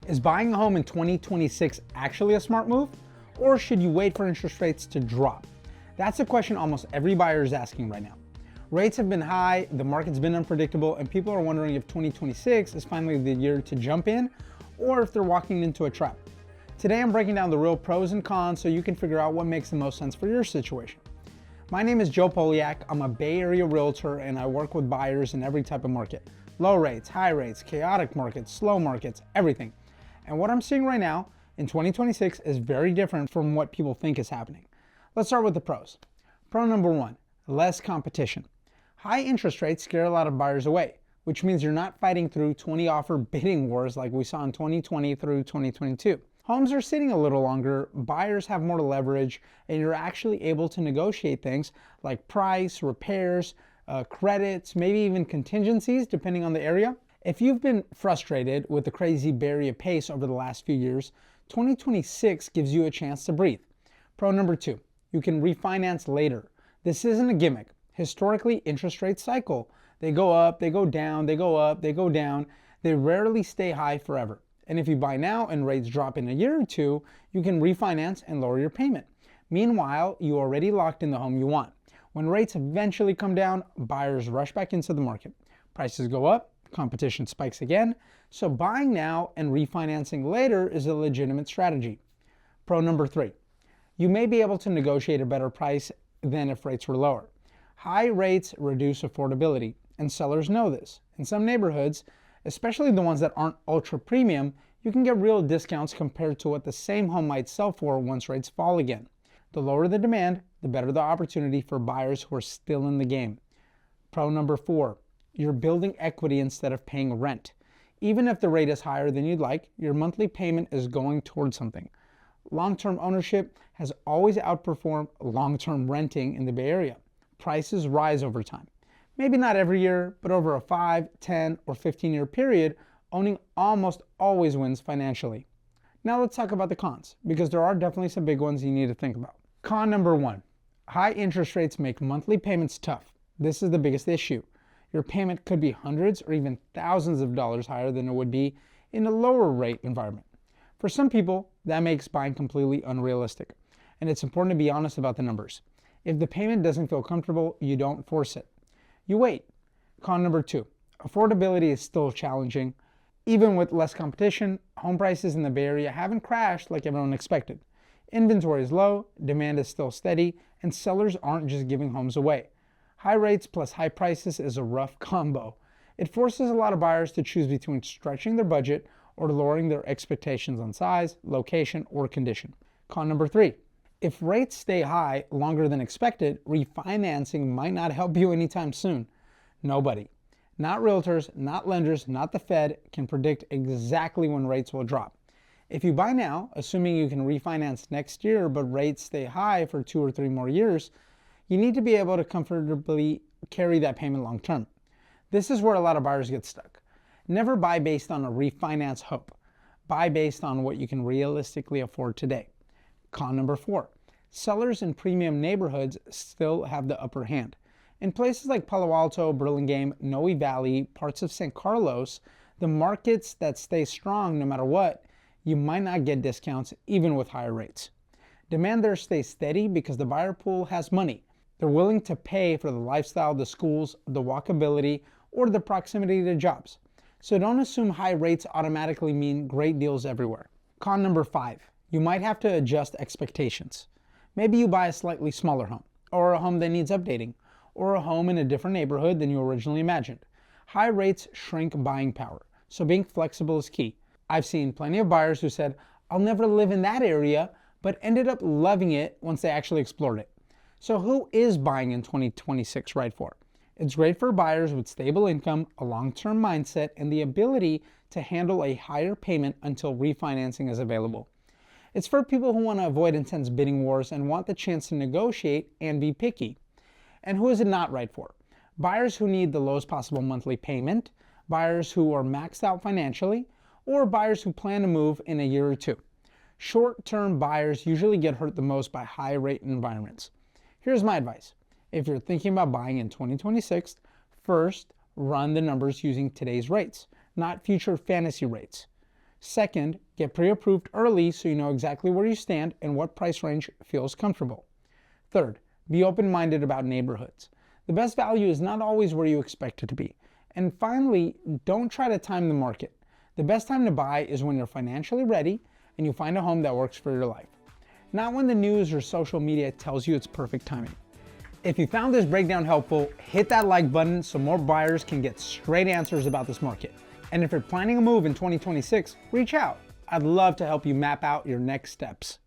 Is buying a home in 2026 actually a smart move? Or should you wait for interest rates to drop? That's a question almost every buyer is asking right now. Rates have been high, the market's been unpredictable, and people are wondering if 2026 is finally the year to jump in, or if they're walking into a trap. Today I'm breaking down the real pros and cons so you can figure out what makes the most sense for your situation. My name is Joe Poliak. I'm a Bay Area realtor and I work with buyers in every type of market. Low rates, high rates, chaotic markets, slow markets, everything. And what I'm seeing right now in 2026 is very different from what people think is happening. Let's start with the pros. Pro number one, less competition. High interest rates scare a lot of buyers away, which means you're not fighting through 20 offer bidding wars like we saw in 2020 through 2022. Homes are sitting a little longer, buyers have more leverage, and you're actually able to negotiate things like price, repairs, credits, maybe even contingencies depending on the area. If you've been frustrated with the crazy Bay Area pace over the last few years, 2026 gives you a chance to breathe. Pro number two, you can refinance later. This isn't a gimmick. Historically, interest rates cycle. They go up, they go down, they go up, they go down. They rarely stay high forever. And if you buy now and rates drop in a year or two, you can refinance and lower your payment. Meanwhile, you already locked in the home you want. When rates eventually come down, buyers rush back into the market. Prices go up, competition spikes again, so buying now and refinancing later is a legitimate strategy. Pro number three, you may be able to negotiate a better price than if rates were lower. High rates reduce affordability, and sellers know this. In some neighborhoods, especially the ones that aren't ultra premium, you can get real discounts compared to what the same home might sell for once rates fall again. The lower the demand, the better the opportunity for buyers who are still in the game. Pro number four, you're building equity instead of paying rent. Even if the rate is higher than you'd like, your monthly payment is going towards something. Long-term ownership has always outperformed long-term renting in the Bay Area. Prices rise over time. Maybe not every year, but over a 5, 10, or 15-year period, owning almost always wins financially. Now let's talk about the cons, because there are definitely some big ones you need to think about. Con number one, high interest rates make monthly payments tough. This is the biggest issue. Your payment could be hundreds or even thousands of dollars higher than it would be in a lower rate environment. For some people, that makes buying completely unrealistic, and it's important to be honest about the numbers. If the payment doesn't feel comfortable, you don't force it. You wait. Con number two, affordability is still challenging. Even with less competition, home prices in the Bay Area haven't crashed like everyone expected. Inventory is low, demand is still steady, and sellers aren't just giving homes away. High rates plus high prices is a rough combo. It forces a lot of buyers to choose between stretching their budget or lowering their expectations on size, location, or condition. Con number three, if rates stay high longer than expected, refinancing might not help you anytime soon. Nobody, not realtors, not lenders, not the Fed, can predict exactly when rates will drop. If you buy now, assuming you can refinance next year but rates stay high for 2 or 3 more years, you need to be able to comfortably carry that payment long term. This is where a lot of buyers get stuck. Never buy based on a refinance hope. Buy based on what you can realistically afford today. Con number four, sellers in premium neighborhoods still have the upper hand. In places like Palo Alto, Burlingame, Noe Valley, parts of San Carlos, the markets that stay strong no matter what, you might not get discounts even with higher rates. Demand there stays steady because the buyer pool has money. They're willing to pay for the lifestyle, the schools, the walkability, or the proximity to jobs. So don't assume high rates automatically mean great deals everywhere. Con number five, you might have to adjust expectations. Maybe you buy a slightly smaller home, or a home that needs updating, or a home in a different neighborhood than you originally imagined. High rates shrink buying power, so being flexible is key. I've seen plenty of buyers who said, I'll never live in that area, but ended up loving it once they actually explored it. So who is buying in 2026 right for? It's great for buyers with stable income, a long-term mindset, and the ability to handle a higher payment until refinancing is available. It's for people who want to avoid intense bidding wars and want the chance to negotiate and be picky. And who is it not right for? Buyers who need the lowest possible monthly payment, buyers who are maxed out financially, or buyers who plan to move in a year or two. Short-term buyers usually get hurt the most by high-rate environments. Here's my advice. If you're thinking about buying in 2026, first, run the numbers using today's rates, not future fantasy rates. Second, get pre-approved early so you know exactly where you stand and what price range feels comfortable. Third, be open-minded about neighborhoods. The best value is not always where you expect it to be. And finally, don't try to time the market. The best time to buy is when you're financially ready and you find a home that works for your life, not when the news or social media tells you it's perfect timing. If you found this breakdown helpful, hit that like button so more buyers can get straight answers about this market. And if you're planning a move in 2026, reach out. I'd love to help you map out your next steps.